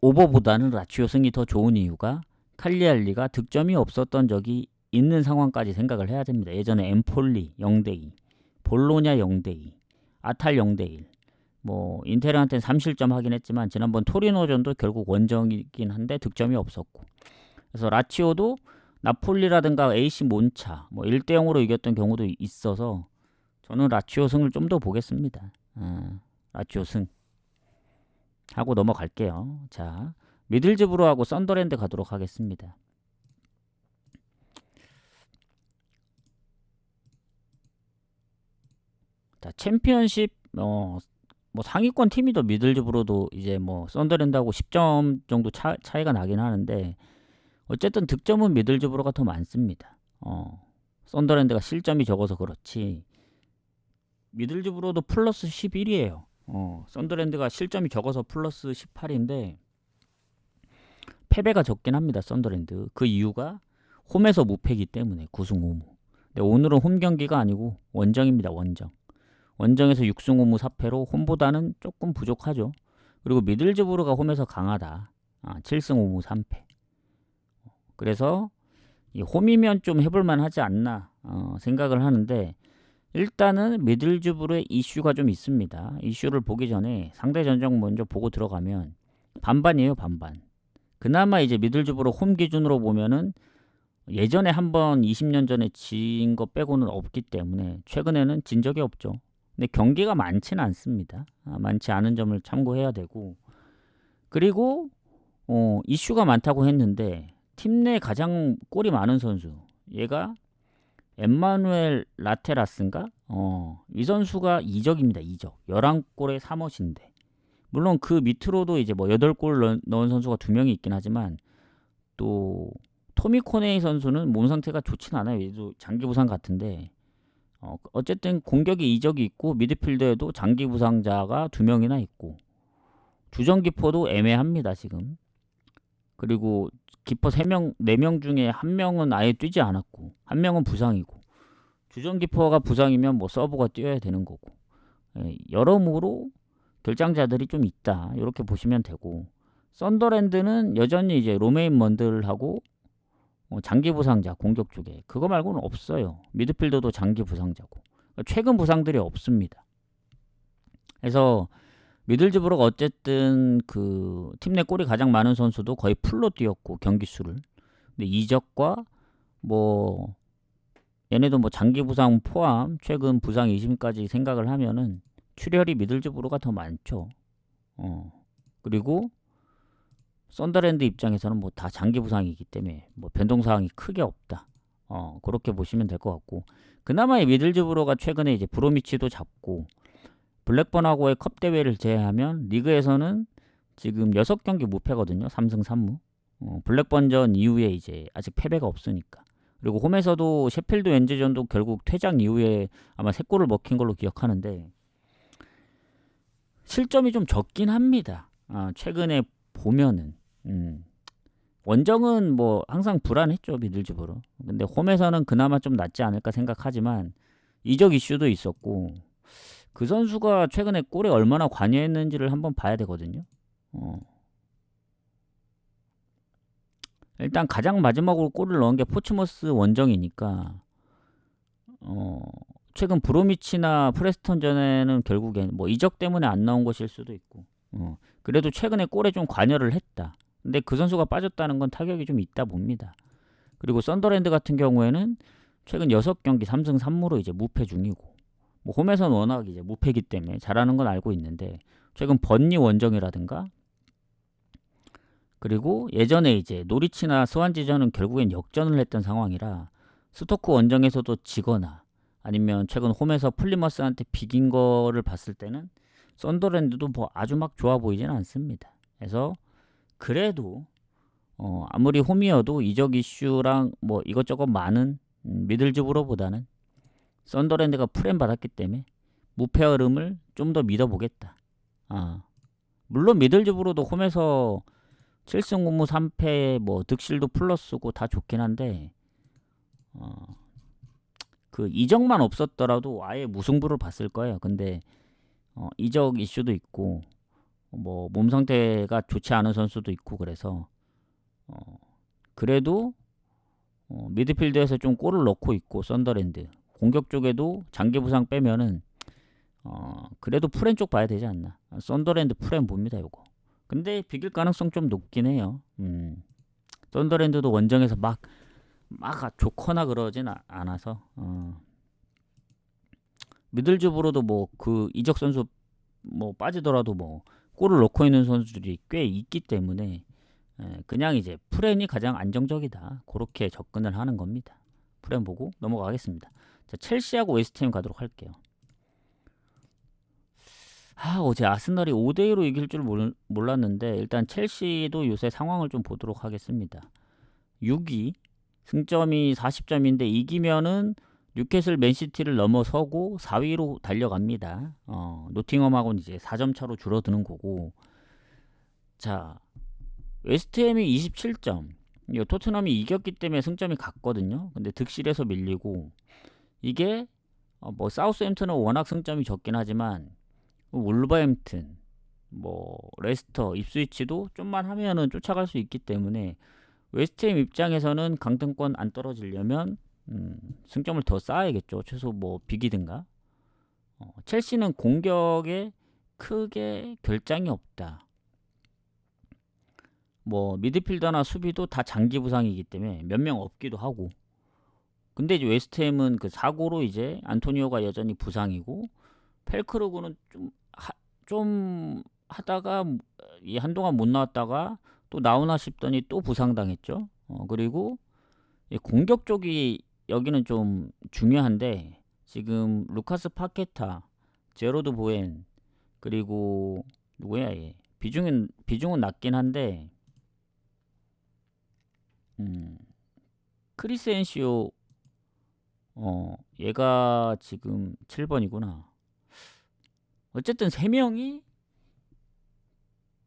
오버보다는 라치오 승이 더 좋은 이유가 칼리알리가 득점이 없었던 적이 있는 상황까지 생각을 해야 됩니다. 예전에 엠폴리 0대2, 볼로냐 0대2, 아탈 0대1, 뭐 인테르한테는 3실점 하긴 했지만 지난번 토리노전도 결국 원정이긴 한데 득점이 없었고, 그래서 라치오도 나폴리라든가 AC 몬차 뭐 1대0으로 이겼던 경우도 있어서 저는 라치오 승을 좀 더 보겠습니다. 라치오 승 하고 넘어갈게요. 자, 미들즈브로하고 썬더랜드 가도록 하겠습니다. 자, 챔피언십 뭐 상위권 팀이 더 미들즈브로도 이제 뭐 썬더랜드하고 10점 정도 차이가 나긴 하는데 어쨌든 득점은 미들즈브로가 더 많습니다. 썬더랜드가 실점이 적어서 그렇지 미들즈브로도 플러스 11이에요. 썬더랜드가 실점이 적어서 플러스 18인데 패배가 적긴 합니다. 썬더랜드. 그 이유가 홈에서 무패기 때문에 9승 5무. 근데 오늘은 홈 경기가 아니고 원정입니다. 원정. 원정에서 6승 5무 4패로 홈보다는 조금 부족하죠. 그리고 미들즈브로가 홈에서 강하다. 7승 5무 3패. 그래서 이 홈이면 좀 해볼만 하지 않나 생각을 하는데 일단은 미들즈브로의 이슈가 좀 있습니다. 이슈를 보기 전에 상대 전적 먼저 보고 들어가면 반반이에요. 반반. 그나마 이제 미들즈브로 홈 기준으로 보면은 예전에 한번 20년 전에 진 거 빼고는 없기 때문에 최근에는 진 적이 없죠. 근데 경기가 많지는 않습니다. 많지 않은 점을 참고해야 되고, 그리고 이슈가 많다고 했는데 팀 내 가장 골이 많은 선수 얘가 엠마누엘 라테라스인가? 이 선수가 이적입니다. 이적. 11골에 3어시인데 물론 그 밑으로도 이제 뭐 8골 넣은 선수가 2명이 있긴 하지만 또 토미 코네이 선수는 몸 상태가 좋진 않아요. 얘도 장기 부상 같은데 어쨌든 공격에 이적이 있고 미드필더에도 장기 부상자가 2명이나 있고 주전 기퍼도 애매합니다. 지금. 그리고 기퍼 3명, 4명 중에 1명은 아예 뛰지 않았고 1명은 부상이고 주전 기퍼가 부상이면 뭐 서브가 뛰어야 되는 거고 여러모로 결장자들이 좀 있다. 이렇게 보시면 되고 썬더랜드는 여전히 이제 로메인 먼들하고 장기 부상자 공격 쪽에 그거 말고는 없어요. 미드필더도 장기 부상자고 최근 부상들이 없습니다. 그래서 미들즈브로가 어쨌든 그 팀 내 골이 가장 많은 선수도 거의 풀로 뛰었고 경기 수를. 근데 이적과 뭐 얘네도 뭐 장기 부상 포함 최근 부상 이심까지 생각을 하면은 출혈이 미들즈브로가 더 많죠. 그리고 썬더랜드 입장에서는 뭐 다 장기 부상이기 때문에 뭐 변동 사항이 크게 없다. 그렇게 보시면 될 것 같고 그나마 이 미들즈브로가 최근에 이제 브로미치도 잡고 블랙번하고의 컵 대회를 제외하면 리그에서는 지금 6경기 무패거든요. 3승 3무. 블랙번전 이후에 이제 아직 패배가 없으니까. 그리고 홈에서도 셰필드 웬즈전도 결국 퇴장 이후에 아마 3골을 먹힌 걸로 기억하는데 실점이 좀 적긴 합니다. 최근에 보면은 원정은 뭐 항상 불안했죠, 미들즈브로. 근데 홈에서는 그나마 좀 낫지 않을까 생각하지만 이적 이슈도 있었고 그 선수가 최근에 골에 얼마나 관여했는지를 한번 봐야 되거든요. 어. 일단 가장 마지막으로 골을 넣은 게 포츠머스 원정이니까 어, 최근 브로미치나 프레스턴전에는 결국엔 뭐 이적 때문에 안 나온 것일 수도 있고 그래도 최근에 골에 좀 관여를 했다. 근데 그 선수가 빠졌다는 건 타격이 좀 있다 봅니다. 그리고 썬더랜드 같은 경우에는 최근 6경기 3승 3무로 이제 무패 중이고 뭐 홈에서는 워낙 이제 무패기 때문에 잘하는 건 알고 있는데 최근 번니 원정이라든가 그리고 예전에 이제 노리치나 스완지전은 결국엔 역전을 했던 상황이라 스토크 원정에서도 지거나 아니면 최근 홈에서 플리머스한테 비긴 거를 봤을 때는 썬더랜드도 뭐 아주 막 좋아 보이진 않습니다. 그래서 그래도 아무리 홈이어도 이적 이슈랑 뭐 이것저것 많은 미들즈브로보다는 썬더랜드가 프렘 받았기 때문에 무패 흐름을 좀 더 믿어보겠다. 물론 미들즈브로도 홈에서 7승 5무 3패 뭐 득실도 플러스고 다 좋긴 한데 그 이적만 없었더라도 아예 무승부를 봤을 거예요. 근데 이적 이슈도 있고 뭐 몸 상태가 좋지 않은 선수도 있고 그래서 그래도 미드필드에서 좀 골을 넣고 있고 썬더랜드 공격 쪽에도 장기 부상 빼면은 그래도 프렌 쪽 봐야 되지 않나. 썬더랜드 프렌 봅니다 요거. 근데 비길 가능성 좀 높긴 해요. 썬더랜드도 원정에서 막 좋거나 그러진 않아서 미들즈브로도 뭐 그 이적 선수 뭐 빠지더라도 뭐 골을 넣고 있는 선수들이 꽤 있기 때문에 그냥 이제 프렌이 가장 안정적이다. 그렇게 접근을 하는 겁니다. 프렌 보고 넘어가겠습니다. 자, 첼시하고 웨스트햄 가도록 할게요. 어제 아스널이 5대2로 이길 줄 몰랐는데 일단 첼시도 요새 상황을 좀 보도록 하겠습니다. 6위 승점이 40점인데 이기면은 뉴캐슬 맨시티를 넘어서고 4위로 달려갑니다. 노팅엄하고는 이제 4점 차로 줄어드는 거고. 자, 웨스트햄이 27점. 토트넘이 이겼기 때문에 승점이 같거든요. 근데 득실에서 밀리고 이게 뭐 사우스햄튼은 워낙 승점이 적긴 하지만 울버햄튼, 뭐 레스터, 입스위치도 좀만 하면은 쫓아갈 수 있기 때문에 웨스트햄 입장에서는 강등권 안 떨어지려면 승점을 더 쌓아야겠죠. 최소 뭐 비기든가. 첼시는 공격에 크게 결장이 없다. 뭐 미드필더나 수비도 다 장기 부상이기 때문에 몇 명 없기도 하고. 근데 이제 웨스트햄은 그 사고로 이제 안토니오가 여전히 부상이고 펠크루그는 좀 하다가 이 한동안 못 나왔다가 또 나오나 싶더니 또 부상당했죠. 그리고 공격 쪽이 여기는 좀 중요한데 지금 루카스 파케타, 제로드 보엔 그리고 누구야 얘 비중은 낮긴 한데 크리스 엔시오 얘가 지금 7번이구나. 어쨌든 3명이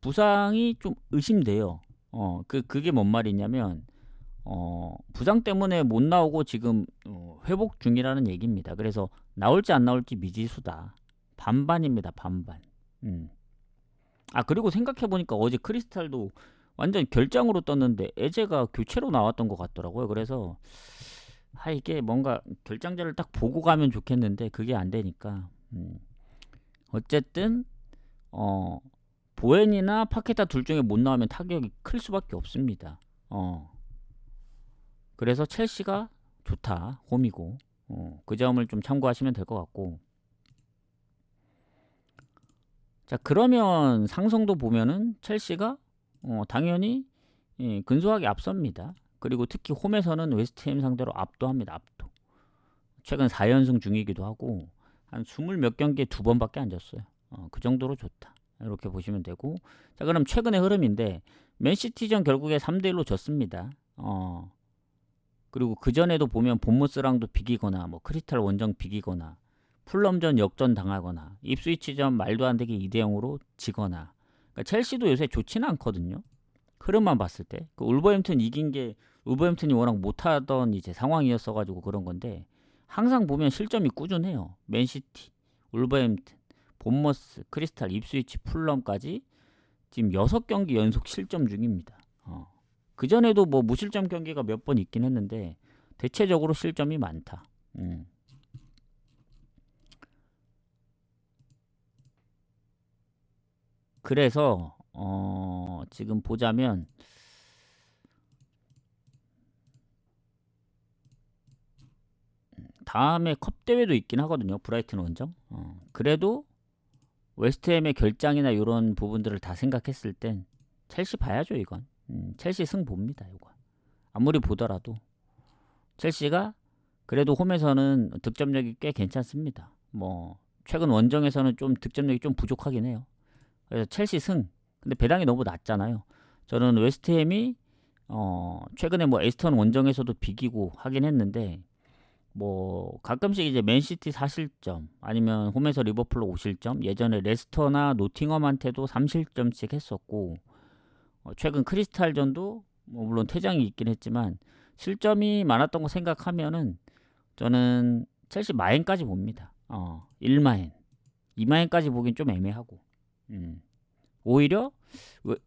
부상이 좀 의심돼요. 그게 뭔 말이냐면 부상 때문에 못 나오고 지금 회복 중이라는 얘기입니다. 그래서 나올지 안 나올지 미지수다. 반반입니다. 반반. 그리고 생각해보니까 어제 크리스탈도 완전 결장으로 떴는데 에제가 교체로 나왔던 것 같더라고요. 그래서 이게 뭔가 결장자를 딱 보고 가면 좋겠는데 그게 안 되니까 어쨌든 보엔이나 파케타 둘 중에 못 나오면 타격이 클 수밖에 없습니다. 그래서 첼시가 좋다. 홈이고 그 점을 좀 참고하시면 될 것 같고. 자, 그러면 상성도 보면은 첼시가 당연히 근소하게 앞섭니다. 그리고 특히 홈에서는 웨스트햄 상대로 압도합니다. 압도. 최근 4연승 중이기도 하고 한 20몇 경기에 2번밖에 안 졌어요. 그 정도로 좋다. 이렇게 보시면 되고. 자, 그럼 최근의 흐름인데 맨시티전 결국에 3대1로 졌습니다. 그리고 그 전에도 보면 본무스랑도 비기거나 뭐 크리스탈 원정 비기거나 풀럼전 역전 당하거나 입스위치전 말도 안 되게 2대0으로 지거나. 그러니까 첼시도 요새 좋지는 않거든요. 흐름만 봤을 때 그 울버햄튼 이긴 게 울버햄튼이 워낙 못하던 이제 상황이었어 가지고 그런 건데 항상 보면 실점이 꾸준해요. 맨시티, 울버햄튼, 본머스, 크리스탈, 입스위치, 풀럼까지 지금 6경기 연속 실점 중입니다. 그전에도 뭐 무실점 경기가 몇 번 있긴 했는데 대체적으로 실점이 많다. 그래서 지금 보자면 다음에 컵 대회도 있긴 하거든요. 브라이튼 원정. 그래도 웨스트햄의 결장이나 이런 부분들을 다 생각했을 땐 첼시 봐야죠, 이건. 첼시 승 봅니다, 이거. 아무리 보더라도 첼시가 그래도 홈에서는 득점력이 꽤 괜찮습니다. 뭐 최근 원정에서는 좀 득점력이 좀 부족하긴 해요. 그래서 첼시 승. 근데 배당이 너무 낮잖아요. 저는 웨스트햄이 최근에 뭐 에스턴 원정에서도 비기고 하긴 했는데 뭐 가끔씩 이제 맨시티 4실점 아니면 홈에서 리버풀로 5실점, 예전에 레스터나 노팅엄한테도 3실점씩 했었고 최근 크리스탈전도 뭐 물론 퇴장이 있긴 했지만 실점이 많았던 거 생각하면은 저는 첼시 마엔까지 봅니다. 1마엔, 2마엔까지 보긴 좀 애매하고 오히려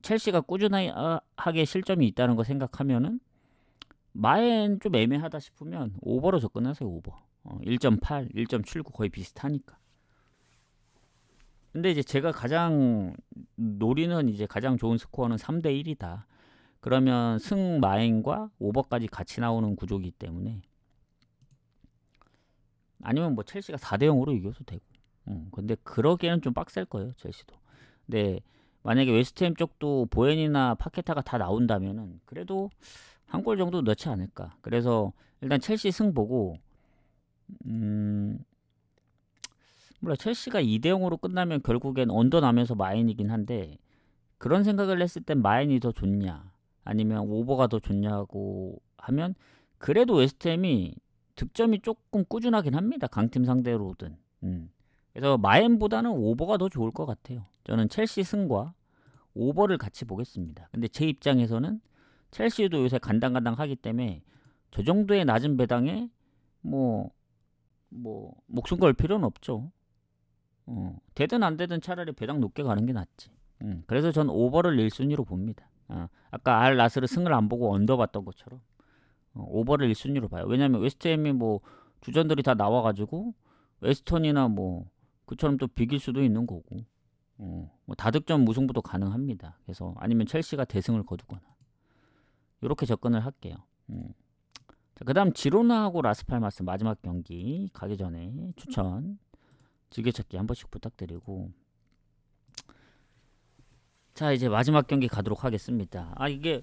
첼시가 꾸준하게 실점이 있다는 거 생각하면은 마엔 좀 애매하다 싶으면 오버로 접근하세요. 오버 1.8, 1.79 거의 비슷하니까. 근데 이제 제가 가장 노리는 이제 가장 좋은 스코어는 3대 1이다. 그러면 승 마엔과 오버까지 같이 나오는 구조이기 때문에 아니면 뭐 첼시가 4대 0으로 이겨도 되고. 근데 그러기에는 좀 빡셀 거예요, 첼시도. 근데 만약에 웨스트햄 쪽도 보엔이나 파케타가 다 나온다면은 그래도 한 골 정도 넣지 않을까. 그래서 일단 첼시 승 보고 몰라 첼시가 2대 0으로 끝나면 결국엔 언더 나면서 마인이긴 한데 그런 생각을 했을 땐 마인이 더 좋냐 아니면 오버가 더 좋냐고 하면 그래도 웨스트햄이 득점이 조금 꾸준하긴 합니다. 강팀 상대로든. 그래서 마인보다는 오버가 더 좋을 것 같아요. 저는 첼시 승과 오버를 같이 보겠습니다. 근데 제 입장에서는 첼시도 요새 간당간당 하기 때문에 저 정도의 낮은 배당에 뭐 목숨 걸 필요는 없죠. 되든 안 되든 차라리 배당 높게 가는 게 낫지. 그래서 전 오버를 1순위로 봅니다. 아까 알 나스르 승을 안 보고 언더 봤던 것처럼 오버를 1순위로 봐요. 왜냐면 웨스트햄이 뭐 주전들이 다 나와가지고 웨스턴이나 뭐 그처럼 또 비길 수도 있는 거고 뭐 다득점 무승부도 가능합니다. 그래서 아니면 첼시가 대승을 거두거나 이렇게 접근을 할게요. 자, 그 다음 지로나하고 라스팔마스 마지막 경기 가기 전에 추천 즐겨찾기 한 번씩 부탁드리고 자 이제 마지막 경기 가도록 하겠습니다. 이게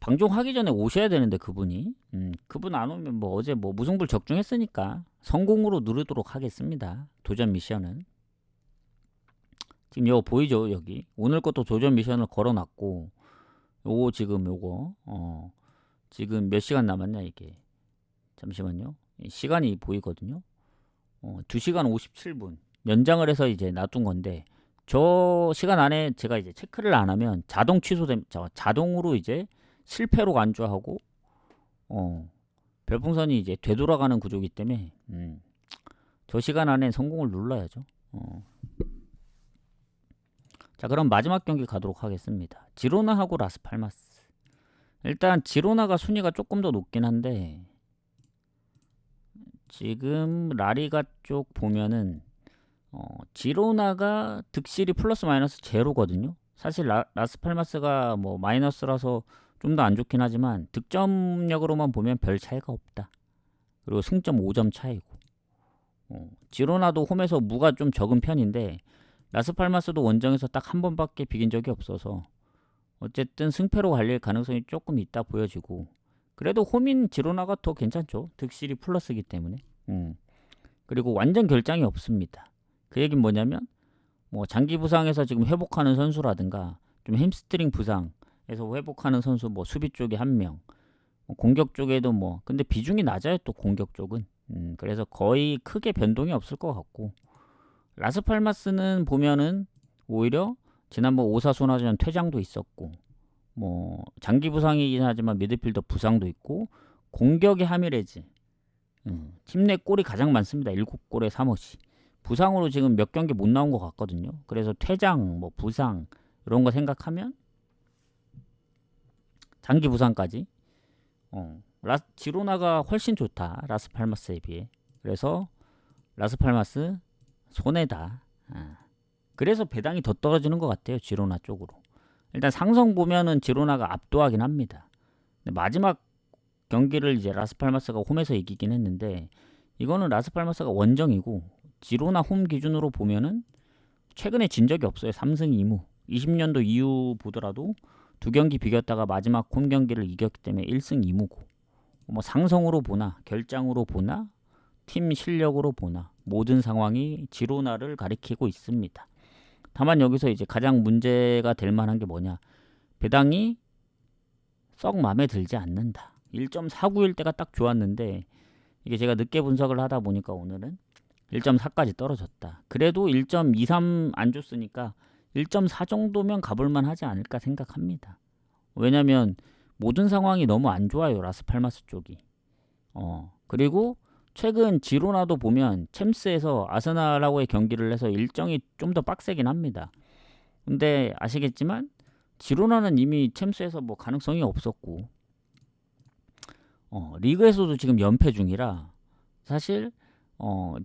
방송하기 전에 오셔야 되는데 그분이 그분 안 오면 뭐 어제 뭐 무승부를 적중했으니까 성공으로 누르도록 하겠습니다. 도전 미션은 지금 이거 보이죠? 여기 오늘 것도 도전 미션을 걸어놨고 요거 지금 요거 지금 몇 시간 남았냐 이게 잠시만요. 시간이 보이거든요. 2시간 57분 연장을 해서 이제 놔둔 건데 저 시간 안에 제가 이제 체크를 안 하면 자동 취소됨 자동으로 이제 실패로 간주하고 별풍선이 이제 되돌아가는 구조이기 때문에 저 시간 안에 성공을 눌러야죠. 자 그럼 마지막 경기 가도록 하겠습니다. 지로나하고 라스팔마스. 일단 지로나가 순위가 조금 더 높긴 한데 지금 라리가 쪽 보면은 지로나가 득실이 플러스 마이너스 제로거든요. 사실 라스팔마스가 뭐 마이너스라서 좀 더 안 좋긴 하지만 득점력으로만 보면 별 차이가 없다. 그리고 승점 5점 차이고 지로나도 홈에서 무가 좀 적은 편인데 라스팔마스도 원정에서 딱 한 번밖에 비긴 적이 없어서 어쨌든 승패로 갈릴 가능성이 조금 있다 보여지고 그래도 홈인 지로나가 더 괜찮죠. 득실이 플러스이기 때문에. 그리고 완전 결장이 없습니다. 그 얘기는 뭐냐면 뭐 장기 부상에서 지금 회복하는 선수라든가 좀 햄스트링 부상에서 회복하는 선수 뭐 수비 쪽에 한 명, 공격 쪽에도 뭐 근데 비중이 낮아요 또 공격 쪽은. 그래서 거의 크게 변동이 없을 것 같고 라스팔마스는 보면은 오히려 지난번 오사수나전 퇴장도 있었고 뭐 장기 부상이긴 하지만 미드필더 부상도 있고 공격의 하미레즈 팀 내 골이 가장 많습니다. 7골에 3어시. 부상으로 지금 몇 경기 못 나온 것 같거든요. 그래서 퇴장, 뭐 부상 이런 거 생각하면 장기 부상까지 지로나가 훨씬 좋다. 라스팔마스에 비해. 그래서 라스팔마스 손해다. 그래서 배당이 더 떨어지는 것 같아요. 지로나 쪽으로. 일단 상성 보면은 지로나가 압도하긴 합니다. 근데 마지막 경기를 이제 라스팔마스가 홈에서 이기긴 했는데 이거는 라스팔마스가 원정이고 지로나 홈 기준으로 보면은 최근에 진 적이 없어요. 3승 2무. 20년도 이후 보더라도 두 경기 비겼다가 마지막 홈 경기를 이겼기 때문에 1승 2무고 뭐 상성으로 보나 결장으로 보나 팀 실력으로 보나 모든 상황이 지로나를 가리키고 있습니다. 다만 여기서 이제 가장 문제가 될 만한 게 뭐냐. 배당이 썩 마음에 들지 않는다. 1.49일 때가 딱 좋았는데 이게 제가 늦게 분석을 하다 보니까 오늘은 1.4까지 떨어졌다. 그래도 1.23 안 줬으니까 1.4 정도면 가볼만 하지 않을까 생각합니다. 왜냐면 모든 상황이 너무 안 좋아요. 라스팔마스 쪽이. 그리고 최근 지로나도 보면 챔스에서 아스날하고의 경기를 해서 일정이 좀 더 빡세긴 합니다. 근데 아시겠지만 지로나는 이미 챔스에서 뭐 가능성이 없었고 리그에서도 지금 연패 중이라 사실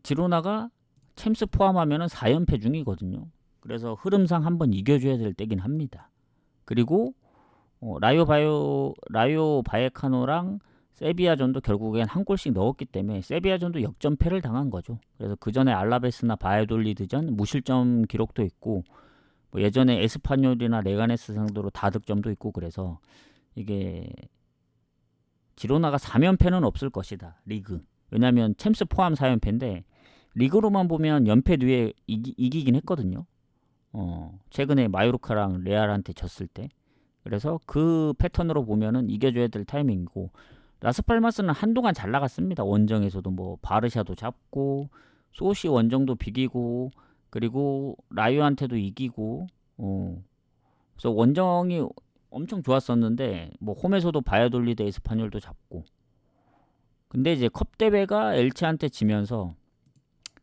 지로나가 챔스 포함하면은 4연패 중이거든요. 그래서 흐름상 한번 이겨줘야 될 때긴 합니다. 그리고 라요 바이에카노랑 세비야전도 결국엔 한 골씩 넣었기 때문에 세비야전도 역전패를 당한 거죠. 그래서 그 전에 알라베스나 바이돌리드전 무실점 기록도 있고 뭐 예전에 에스파뇰이나 레가네스 상대로 다득점도 있고 그래서 이게 지로나가 3연패는 없을 것이다. 리그. 왜냐면 챔스 포함 4연패인데 리그로만 보면 연패 뒤에 이기긴 했거든요. 최근에 마요르카랑 레알한테 졌을 때. 그래서 그 패턴으로 보면은 이겨줘야 될 타이밍이고 라스팔마스는 한동안 잘 나갔습니다. 원정에서도 뭐 바르샤도 잡고 소시 원정도 비기고 그리고 라이오한테도 이기고 그래서 원정이 엄청 좋았었는데 뭐 홈에서도 바야돌리드 에스파뇰도 잡고 근데 이제 컵 대회가 엘체한테 지면서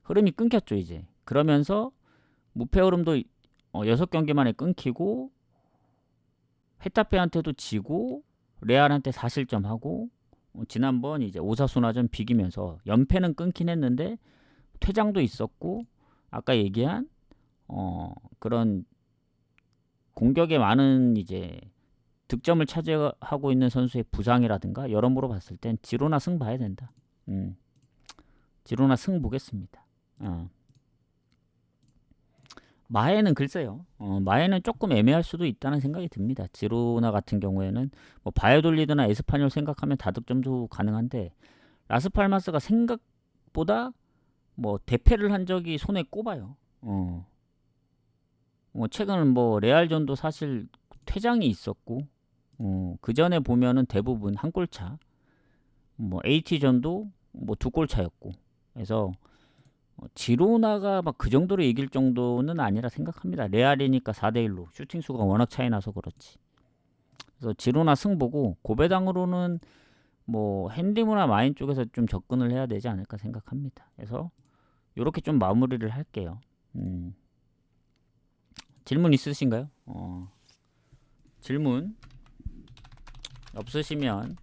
흐름이 끊겼죠 이제. 그러면서 무패 흐름도 6경기 만에 끊기고 헤타페한테도 지고 레알한테 4실점하고 지난번 이제 오사수나전 비기면서 연패는 끊긴 했는데 퇴장도 있었고 아까 얘기한 그런 공격에 많은 이제 득점을 차지하고 있는 선수의 부상이라든가 여러모로 봤을 땐 지로나 승 봐야 된다. 지로나 승 보겠습니다. 마에는 글쎄요. 마에는 조금 애매할 수도 있다는 생각이 듭니다. 지로나 같은 경우에는 뭐 바이올리드나 에스파뇰 생각하면 다득점도 가능한데 라스팔마스가 생각보다 뭐 대패를 한 적이 손에 꼽아요. 최근 뭐 레알전도 사실 퇴장이 있었고 그 전에 보면은 대부분 한 골 차. 뭐 AT전도 뭐 2골 차였고. 그래서 지로나가 막 그 정도로 이길 정도는 아니라 생각합니다. 레알이니까 4대1로 슈팅 수가 워낙 차이 나서 그렇지. 그래서 지로나 승 보고 고배당으로는 뭐 핸디무나 마인 쪽에서 좀 접근을 해야 되지 않을까 생각합니다. 그래서 이렇게 좀 마무리를 할게요. 질문 있으신가요? 질문 없으시면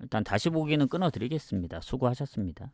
일단 다시 보기는 끊어드리겠습니다. 수고하셨습니다.